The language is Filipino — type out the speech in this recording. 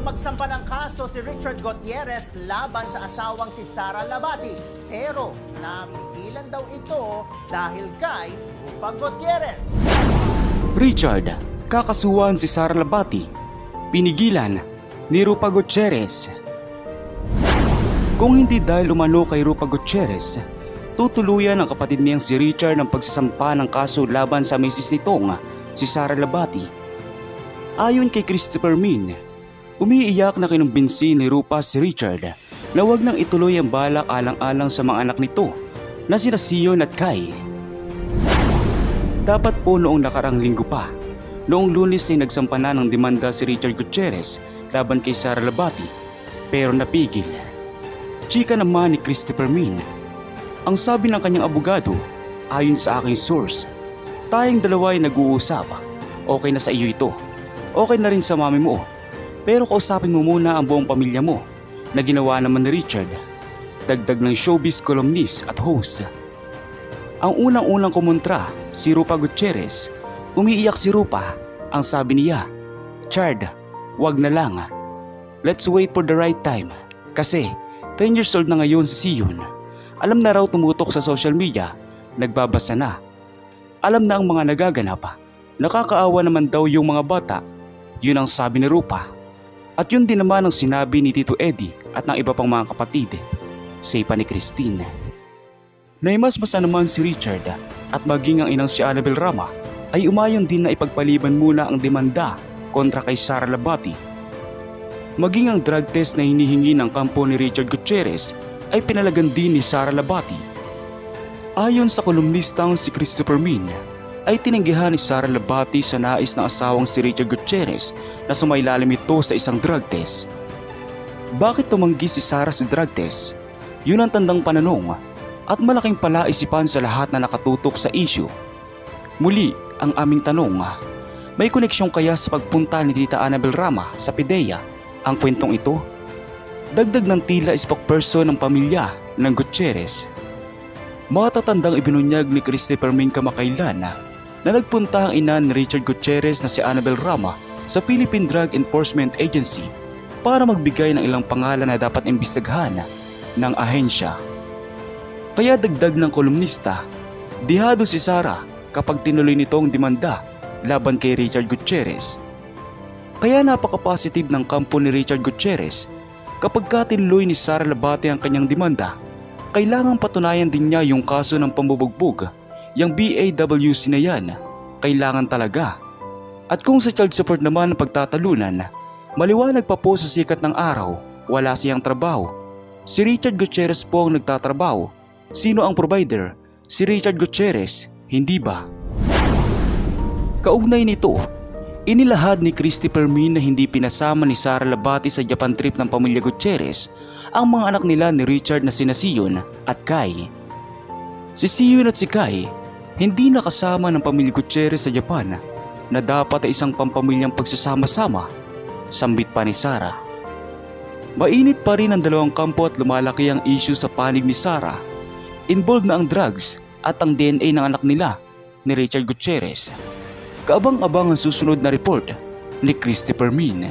Planong magsampa ng kaso si Richard Gutierrez laban sa asawang si Sara Labati. Pero napigilan daw ito dahil kay Rufa Gutierrez. Richard, kakasuhan si Sara Labati. Pinigilan ni Rufa Gutierrez. Kung hindi dahil umano kay Rufa Gutierrez, tutuluyan ang kapatid niyang si Richard ng pagsasampa ng kaso laban sa misis nitong si Sara Labati. Ayon kay Christopher Min, umiiyak na kinumbinsi ni Rufa si Richard na wag nang ituloy ang balak alang-alang sa mga anak nito na sina Sion at Kai. Dapat po noong nakarang linggo pa, noong Lunes ay nagsampa na ng demanda si Richard Gutierrez laban kay Sara Labati pero napigil. Chika naman ni Christopher Min, ang sabi ng kanyang abogado, ayon sa aking source, tayong dalawa ay nag-uusap. Okay na sa iyo ito. Okay na rin sa mami mo. Pero kausapin mo muna ang buong pamilya mo na ginawa naman ni Richard. Dagdag ng showbiz columnist at host. Ang unang-unang kumontra, si Rufa Gutierrez. Umiiyak si Rufa. Ang sabi niya, Chard, wag na lang. Let's wait for the right time. Kasi 10 years old na ngayon si Sion. Alam na raw tumutok sa social media, nagbabasa na. Alam na ang mga nagaganap. Nakakaawa naman daw yung mga bata. Yun ang sabi ni Rufa. At yun din naman ang sinabi ni Tito Eddie at ng iba pang mga kapatid. Say pa ni Christine. Naimasmasa naman si Richard at maging ang inang si Annabel Rama ay umayon din na ipagpaliban muna ang demanda kontra kay Sara Labati. Maging ang drug test na hinihingi ng kampo ni Richard Gutierrez ay pinalagan din ni Sara Labati. Ayon sa kolumnistang si Christopher Min, ay tinanggihan ni Sara Labati sa nais ng asawang si Richard Gutierrez na sumailalim ito sa isang drug test. Bakit tumanggi si Sara sa drug test? Yun ang tandang pananong at malaking palaisipan sa lahat na nakatutok sa issue. Muli ang aming tanong, may koneksyon kaya sa pagpunta ni Tita Annabel Rama sa PIDEA ang kwentong ito? Dagdag ng tila spokesperson ng pamilya ng Gutierrez. Matatandang ibinunyag ni Christopher Min kamakailan na nagpunta ang ina ni Richard Gutierrez na si Annabel Rama sa Philippine Drug Enforcement Agency para magbigay ng ilang pangalan na dapat imbestigahan ng ahensya. Kaya dagdag ng kolumnista, dihado si Sara kapag tinuloy nito ang demanda laban kay Richard Gutierrez. Kaya napaka-positive ng kampo ni Richard Gutierrez kapag tinuloy ni Sara Labati ang kanyang demanda. Kailangang patunayan din niya yung kaso ng pambubugbog, yung BAWC na yan, kailangan talaga. At kung sa child support naman ang pagtatalunan, maliwanag pa po sa sikat ng araw, wala siyang trabaho. Si Richard Gutierrez po ang nagtatrabaho. Sino ang provider? Si Richard Gutierrez, hindi ba? Kaugnay nito, inilahad ni Christopher Min na hindi pinasama ni Sara Labati sa Japan trip ng pamilya Gutierrez ang mga anak nila ni Richard na sina Sion at Kai. Si Sion at si Kai hindi nakasama ng pamilya Gutierrez sa Japan na dapat ay isang pampamilyang pagsasama-sama, sambit pa ni Sara. Mainit pa rin ang dalawang kampo at lumalaki ang issue sa panig ni Sara. Involved na ang drugs at ang DNA ng anak nila ni Richard Gutierrez. Kaabang-abang ang susunod na report ni Christopher Min.